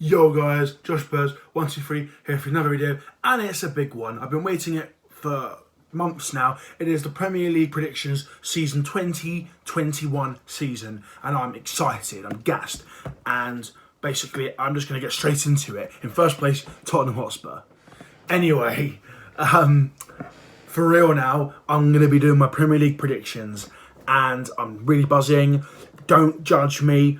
Yo guys, Josh Burrs, 123 here for another video, and it's a big one. I've been waiting it for months now. It is the Premier League predictions season 2021 season, and I'm excited, I'm gassed, and basically I'm just going to get straight into it. In first place, Tottenham Hotspur. Anyway, for real now, I'm going to be doing my Premier League predictions, and I'm really buzzing. Don't judge me.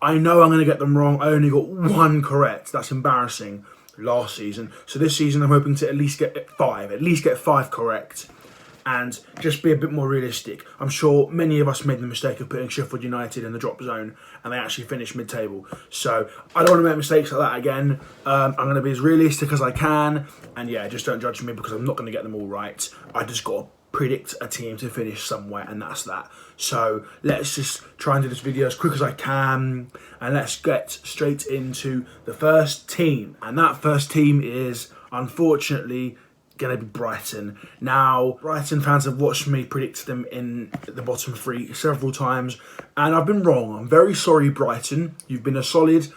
I know I'm going to get them wrong. I only got one correct. That's embarrassing last season. So this season I'm hoping to at least get five correct and just be a bit more realistic. I'm sure many of us made the mistake of putting Sheffield United in the drop zone and they actually finished mid-table. So I don't want to make mistakes like that again. I'm going to be as realistic as I can. And yeah, just don't judge me because I'm not going to get them all right. I just got to predict a team to finish somewhere, and that's that. So let's just try and do this video as quick as I can, and let's get straight into the first team. And that first team is unfortunately going to be Brighton. Now, Brighton fans have watched me predict them in the bottom three several times, and I've been wrong. I'm very sorry, Brighton. You've been a solid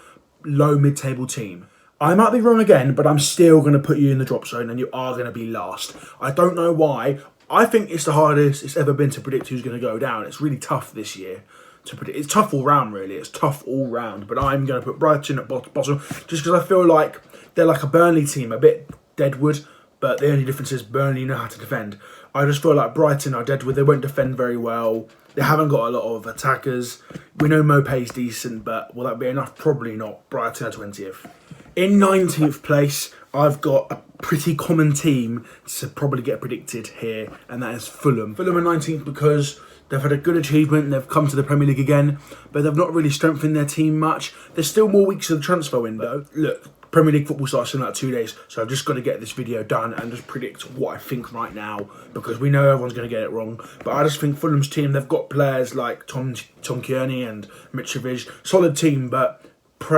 low mid-table team. I might be wrong again, but I'm still going to put you in the drop zone and you are going to be last. I don't know why. I think it's the hardest it's ever been to predict who's going to go down. It's really tough this year to predict. It's tough all round, really. It's tough all round. But I'm going to put Brighton at bottom just because I feel like they're like a Burnley team, a bit Deadwood. But the only difference is Burnley know how to defend. I just feel like Brighton are Deadwood. They won't defend very well. They haven't got a lot of attackers. We know Mopé's decent, but will that be enough? Probably not. Brighton are 20th. In 19th place, I've got a pretty common team to probably get predicted here, and that is Fulham. Fulham are 19th because they've had a good achievement. They've come to the Premier League again, but they've not really strengthened their team much. There's still more weeks of the transfer window. Look, Premier League football starts in like 2 days, so I've just got to get this video done and just predict what I think right now, because we know everyone's going to get it wrong. But I just think Fulham's team, they've got players like Tom Kearney and Mitrovic. Solid team, but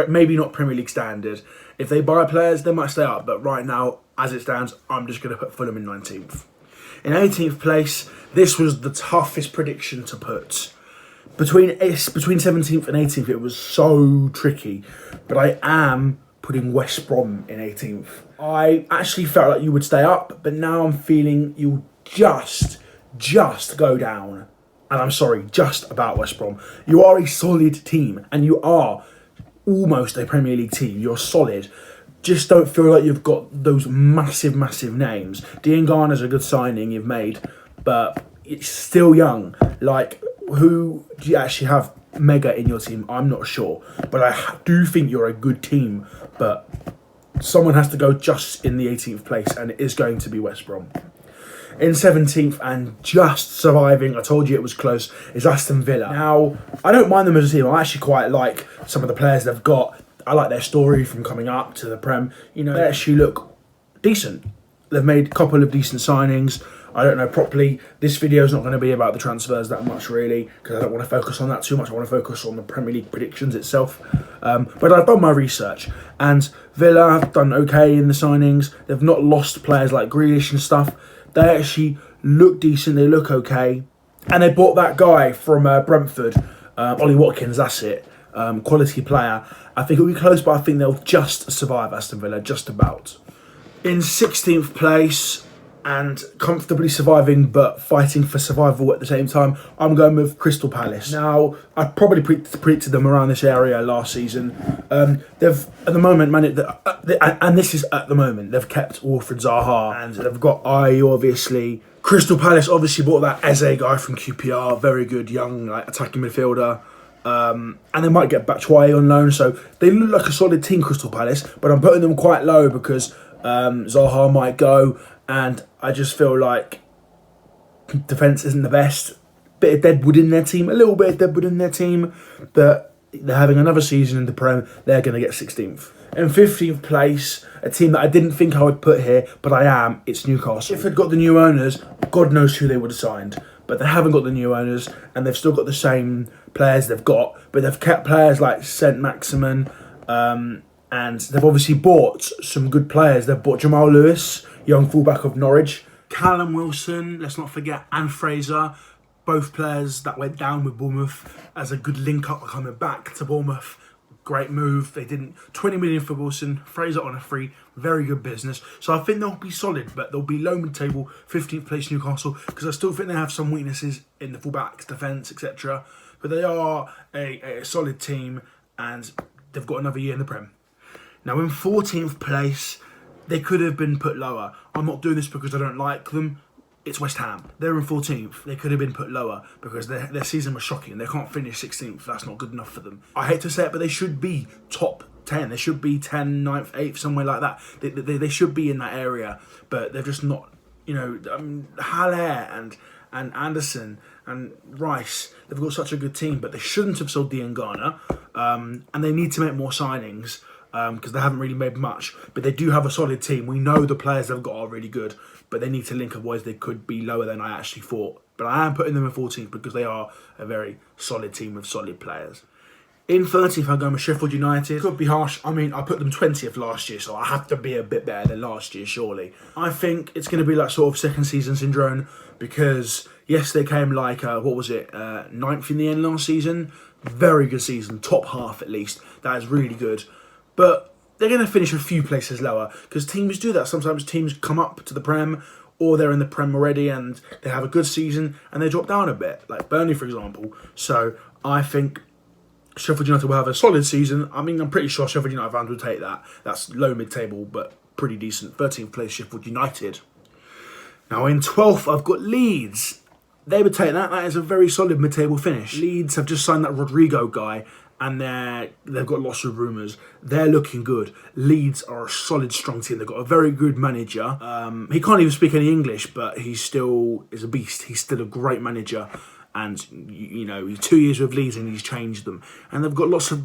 maybe not Premier League standard. If they buy players, they might stay up. But right now, as it stands, I'm just going to put Fulham in 19th. In 18th place, this was the toughest prediction to put. Between 17th and 18th, it was so tricky. But I am putting West Brom in 18th. I actually felt like you would stay up, but now I'm feeling you'll just go down. And I'm sorry, just about West Brom. You are a solid team, and you are almost a Premier League team. You're solid. Just don't feel like you've got those massive names. Diangana's a good signing you've made, but it's still young. Like, who do you actually have mega in your team? I'm not sure, but I do think you're a good team. But someone has to go just in the 18th place, and it is going to be West Brom. In 17th and just surviving, I told you it was close, is Aston Villa. Now, I don't mind them as a team. I actually quite like some of the players they've got. I like their story from coming up to the Prem. You know, they actually look decent. They've made a couple of decent signings. I don't know properly. This video is not going to be about the transfers that much, really, because I don't want to focus on that too much. I want to focus on the Premier League predictions itself. But I've done my research, and Villa have done okay in the signings. They've not lost players like Grealish and stuff. They actually look decent, they look okay. And they bought that guy from Brentford, Ollie Watkins, that's it. Quality player. I think it'll be close, but I think they'll just survive, Aston Villa, just about. In 16th place, and comfortably surviving, but fighting for survival at the same time, I'm going with Crystal Palace. Now, I probably predicted them around this area last season. They've, at the moment, and this is at the moment, they've kept Wilfried Zaha, and they've got Ayew, obviously. Crystal Palace obviously bought that Eze guy from QPR, very good young attacking midfielder. And they might get Batshuayi on loan, so they look like a solid team, Crystal Palace, but I'm putting them quite low because Zaha might go, and I just feel like defence isn't the best. Bit of deadwood in their team, a little bit of deadwood in their team, but they're having another season in the Prem. They're going to get 16th. In 15th place, a team that I didn't think I would put here, but I am, it's Newcastle. If they'd got the new owners, God knows who they would have signed. But they haven't got the new owners, and they've still got the same players they've got, but they've kept players like Saint-Maximin, and they've obviously bought some good players. They've bought Jamal Lewis, young fullback of Norwich, Callum Wilson, let's not forget, and Fraser, both players that went down with Bournemouth as a good link-up coming back to Bournemouth. great move. They didn't 20 million for Wilson, Fraser on a free, very good business. So I think they'll be solid, but they'll be low mid-table, 15th place Newcastle, because I still think they have some weaknesses in the fullbacks, defence, etc. But they are a solid team, and they've got another year in the Prem. Now in 14th place, they could have been put lower. I'm not doing this because I don't like them. It's West Ham. They're in 14th. They could have been put lower because their season was shocking. They can't finish 16th. That's not good enough for them. I hate to say it, but they should be top 10. They should be 10, 9th, 8th, somewhere like that. They should be in that area, but they're just not. You know, Haller and Anderson and Rice, they've got such a good team, but they shouldn't have sold Diangana, and they need to make more signings because they haven't really made much. But they do have a solid team. We know the players they've got are really good, but they need to link, otherwise they could be lower than I actually thought. But I am putting them in 14th because they are a very solid team with solid players. In 13th, I'm going with Sheffield United. Could be harsh. I mean, I put them 20th last year, so I have to be a bit better than last year, surely. I think it's going to be like sort of second season syndrome because, yes, they came like, 9th in the end last season. Very good season, top half at least. That is really good. But they're going to finish a few places lower because teams do that. Sometimes teams come up to the Prem or they're in the Prem already and they have a good season and they drop down a bit, like Burnley, for example. So I think Sheffield United will have a solid season. I mean, I'm pretty sure Sheffield United fans will take that. That's low mid-table, but pretty decent. 13th place, Sheffield United. Now in 12th, I've got Leeds. They would take that. That is a very solid mid-table finish. Leeds have just signed that Rodrigo guy, and they've got lots of rumours. They're looking good. Leeds are a solid, strong team. They've got a very good manager. He can't even speak any English, but he still is a beast. He's still a great manager. And you know, he's 2 years with Leeds and he's changed them. And they've got lots of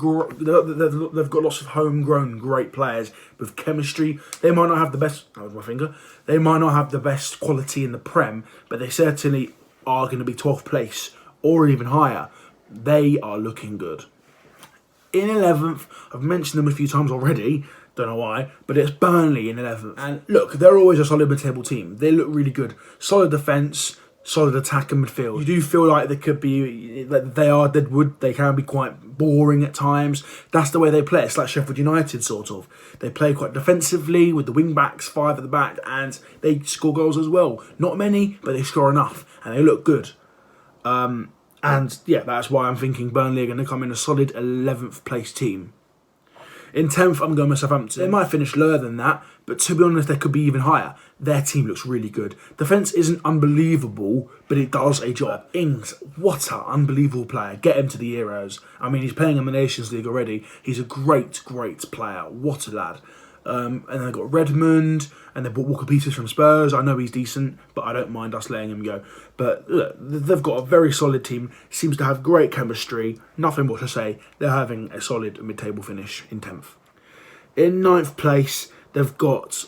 homegrown great players with chemistry. They might not have the best. That was my finger. They might not have the best quality in the Prem, but they certainly are going to be 12th place or even higher. They are looking good. In 11th, I've mentioned them a few times already. Don't know why, but it's Burnley in 11th. And look, they're always a solid mid-table team. They look really good. Solid defence. Solid attack and midfield. You do feel like they could be, they are deadwood. They can be quite boring at times. That's the way they play. It's like Sheffield United, sort of. They play quite defensively with the wing backs, 5 at the back, and they score goals as well. Not many, but they score enough, and they look good. And yeah, that's why I'm thinking Burnley are going to come in a solid 11th place team. In 10th, I'm going with Southampton. They might finish lower than that, but to be honest, they could be even higher. Their team looks really good. Defence isn't unbelievable, but it does a job. Ings, what an unbelievable player. Get him to the Euros. I mean, he's playing in the Nations League already. He's a great, great player. What a lad. And then they've got Redmond, and they bought Walker Peters from Spurs. I know he's decent, but I don't mind us letting him go. But look, they've got a very solid team. Seems to have great chemistry. Nothing more to say. They're having a solid mid-table finish in 10th. In 9th place, I've got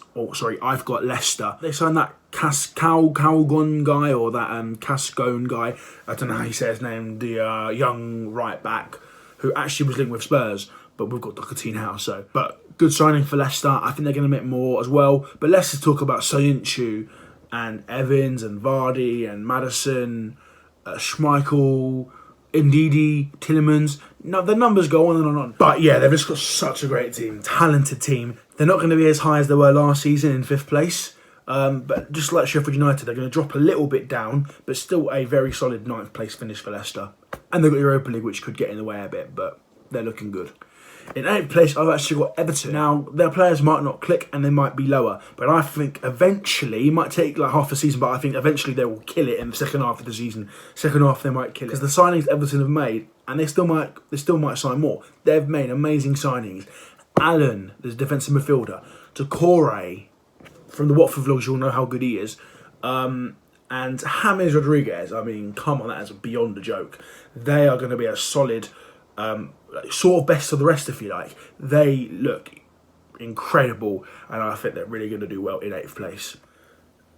Leicester. They signed that Calgon guy, or that Cascone guy. I don't know how you say his name. The young right back who actually was linked with Spurs, but we've got Doherty now. So, but good signing for Leicester. I think they're going to make more as well. But let's just talk about Soyuncu and Evans and Vardy and Maddison, Schmeichel, Ndidi, Tielemans. No, the numbers go on and on and on. But yeah, they've just got such a great team, talented team. They're not going to be as high as they were last season in 5th place. But just like Sheffield United, they're going to drop a little bit down, but still a very solid 9th place finish for Leicester. And they've got Europa League, which could get in the way a bit, but they're looking good. In 8th place, I've actually got Everton. Now, their players might not click and they might be lower, but I think eventually, it might take like half a season, but I think eventually they will kill it in the second half of the season. Second half, they might kill it. Because the signings Everton have made, and they still might sign more. They've made amazing signings. Allen, the defensive midfielder, Doucouré, from the Watford vlogs, you'll know how good he is. And James Rodriguez, I mean, come on, that is beyond a joke. They are going to be a solid, sort of best of the rest, if you like. They look incredible, and I think they're really going to do well in 8th place.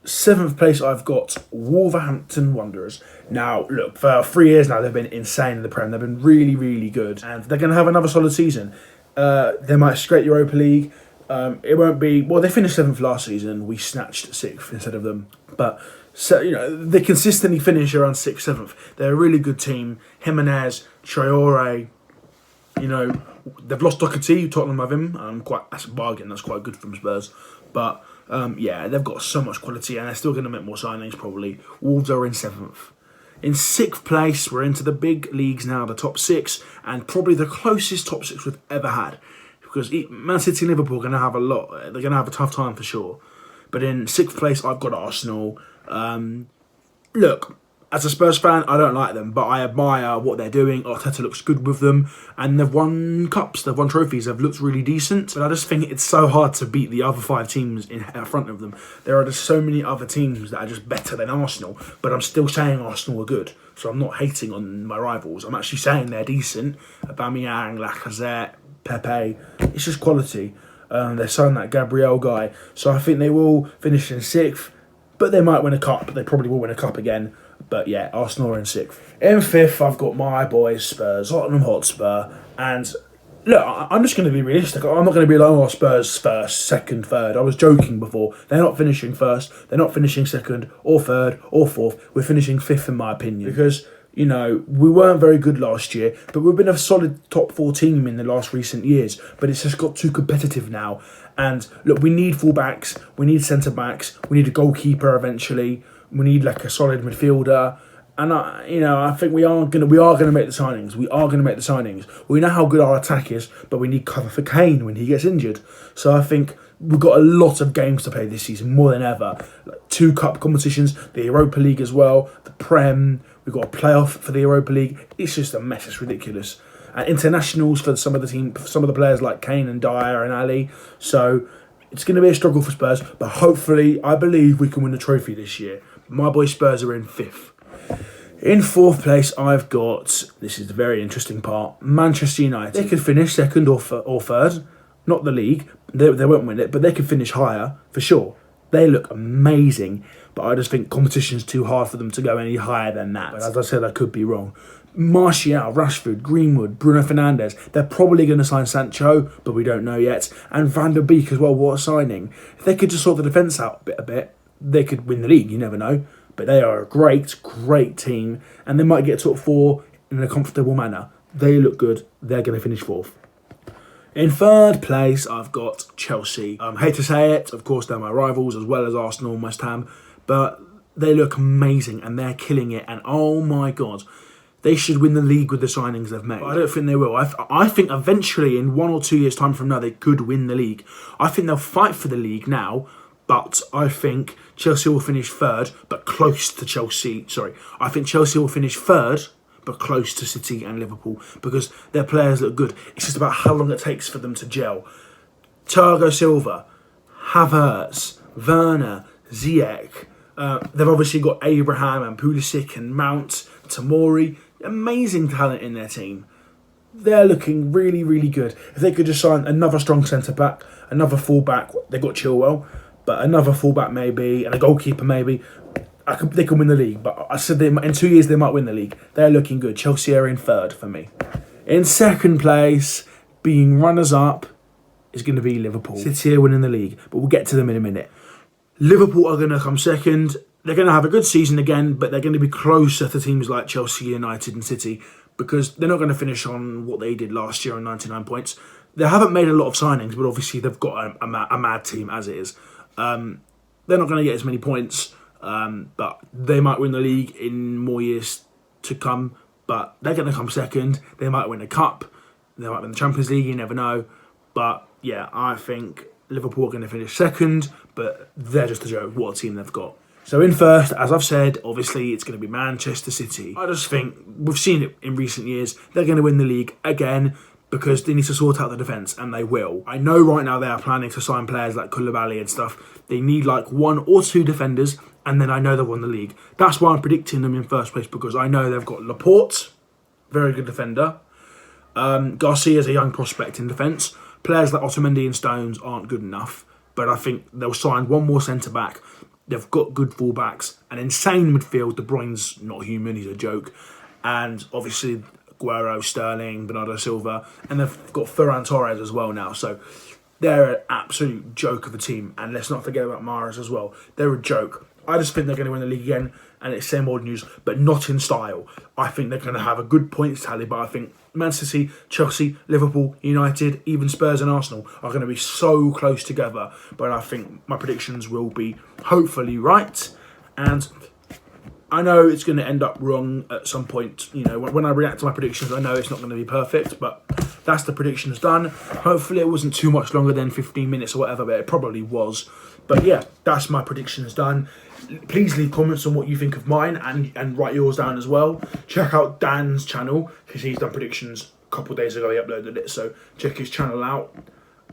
7th place, I've got Wolverhampton Wanderers. Now, look, for 3 years now, they've been insane in the Prem. They've been really, really good, and they're going to have another solid season. They might scrape Europa League. It won't be... Well, they finished 7th last season. We snatched 6th instead of them. But, so, you know, they consistently finish around 6th, 7th. They're a really good team. Jimenez, Traore, you know, They've lost Doherty, Tottenham have him. That's a bargain. That's quite good from Spurs. But yeah, they've got so much quality, and they're still going to make more signings probably. Wolves are in 7th. In 6th place, we're into the big leagues now, the top 6, and probably the closest top 6 we've ever had. Because Man City and Liverpool are going to have a lot. They're going to have a tough time for sure. But in 6th place, I've got Arsenal. Look, as a Spurs fan, I don't like them, but I admire what they're doing. Arteta looks good with them, and they've won cups, they've won trophies, they've looked really decent. But I just think it's so hard to beat the other 5 teams in front of them. There are just so many other teams that are just better than Arsenal, but I'm still saying Arsenal are good. So I'm not hating on my rivals. I'm actually saying they're decent. Aubameyang, Lacazette, Pepe. It's just quality. They're signed that Gabriel guy, so I think they will finish in 6th. But they might win a cup. They probably will win a cup again. But yeah, Arsenal are in 6th. In 5th, I've got my boys Spurs, Tottenham Hotspur. And look, I'm just going to be realistic. I'm not going to be like, oh, Spurs first, 2nd, 3rd. I was joking before. They're not finishing 1st. They're not finishing 2nd or 3rd or 4th. We're finishing 5th in my opinion. Because, you know, we weren't very good last year, but we've been a solid top 4 team in the last recent years. But it's just got too competitive now. And look, we need full-backs, we need centre-backs, we need a goalkeeper eventually, we need like a solid midfielder. And I think we are gonna make the signings. We are gonna make the signings. We know how good our attack is, but we need cover for Kane when he gets injured. So I think we've got a lot of games to play this season, more than ever. Like 2 cup competitions, the Europa League as well, the Prem. We've got a playoff for the Europa League. It's just a mess. It's ridiculous. Internationals for some of the players like Kane and Dyer and Ali. So it's going to be a struggle for Spurs, but hopefully, I believe we can win the trophy this year. My boy Spurs are in 5th. In 4th place, I've got, this is the very interesting part, Manchester United. They could finish 2nd or 3rd, not the league. They won't win it, but they could finish higher for sure. They look amazing, but I just think competition's too hard for them to go any higher than that. But as I said, I could be wrong. Martial, Rashford, Greenwood, Bruno Fernandes. They're probably going to sign Sancho, but we don't know yet. And Van der Beek as well, what a signing. If they could just sort the defence out a bit, they could win the league, you never know. But they are a great, great team, and they might get top 4 in a comfortable manner. They look good, they're going to finish 4th. In 3rd place, I've got Chelsea. I hate to say it, of course they're my rivals, as well as Arsenal and West Ham, but they look amazing, and they're killing it, and oh my God, they should win the league with the signings they've made. But I don't think they will. I think eventually, in 1 or 2 years' time from now, they could win the league. I think they'll fight for the league now, but I think Chelsea will finish 3rd, but close to Chelsea. Sorry, I think Chelsea will finish 3rd, but close to City and Liverpool, because their players look good. It's just about how long it takes for them to gel. Thiago Silva, Havertz, Werner, Ziyech. They've obviously got Abraham and Pulisic and Mount, Tomori. Amazing talent in their team. They're looking really, really good. If they could just sign another strong centre-back, another full-back, they've got Chilwell, but another full-back maybe, and a goalkeeper maybe, they could win the league. But I said in 2 years they might win the league. They're looking good. Chelsea are in 3rd for me. In 2nd place, being runners-up, is going to be Liverpool. City are winning the league, but we'll get to them in a minute. Liverpool are going to come 2nd. They're going to have a good season again, but they're going to be closer to teams like Chelsea, United and City, because they're not going to finish on what they did last year on 99 points. They haven't made a lot of signings, but obviously they've got a mad team as it is. They're not going to get as many points, but they might win the league in more years to come, but they're going to come 2nd. They might win a cup. They might win the Champions League, you never know. But yeah, I think Liverpool are going to finish 2nd, but they're just a joke. What a team they've got. So in 1st, as I've said, obviously it's going to be Manchester City. I just think, we've seen it in recent years, they're going to win the league again because they need to sort out the defence, and they will. I know right now they are planning to sign players like Koulibaly and stuff. They need like 1 or 2 defenders, and then I know they'll win the league. That's why I'm predicting them in 1st place, because I know they've got Laporte, very good defender. Garcia's a young prospect in defence. Players like Otamendi and Stones aren't good enough, but I think they'll sign 1 more centre-back. They've got good full-backs, an insane midfield. De Bruyne's not human, he's a joke. And obviously, Aguero, Sterling, Bernardo Silva, and they've got Ferran Torres as well now. So they're an absolute joke of a team. And let's not forget about Mahrez as well. They're a joke. I just think they're going to win the league again, and it's same old news, but not in style. I think they're going to have a good points tally, but I think Manchester City, Chelsea, Liverpool, United, even Spurs and Arsenal are going to be so close together. But I think my predictions will be hopefully right, and I know it's going to end up wrong at some point. You know, when I react to my predictions, I know it's not going to be perfect, but that's the predictions done. Hopefully it wasn't too much longer than 15 minutes or whatever, but it probably was. But yeah, that's my predictions done. Please leave comments on what you think of mine and write yours down as well. Check out Dan's channel because he's done predictions a couple of days ago. He uploaded it, so check his channel out.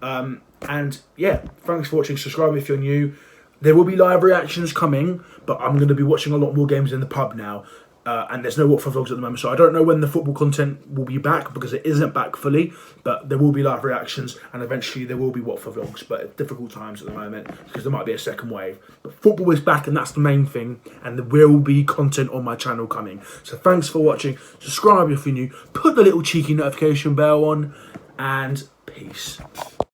And yeah, thanks for watching. Subscribe if you're new. There will be live reactions coming, but I'm going to be watching a lot more games in the pub now. And there's no Watford vlogs at the moment, so I don't know when the football content will be back because it isn't back fully, but there will be live reactions and eventually there will be Watford vlogs, but at difficult times at the moment because there might be a second wave. But football is back and that's the main thing, and there will be content on my channel coming. So thanks for watching, subscribe if you're new, put the little cheeky notification bell on, and peace.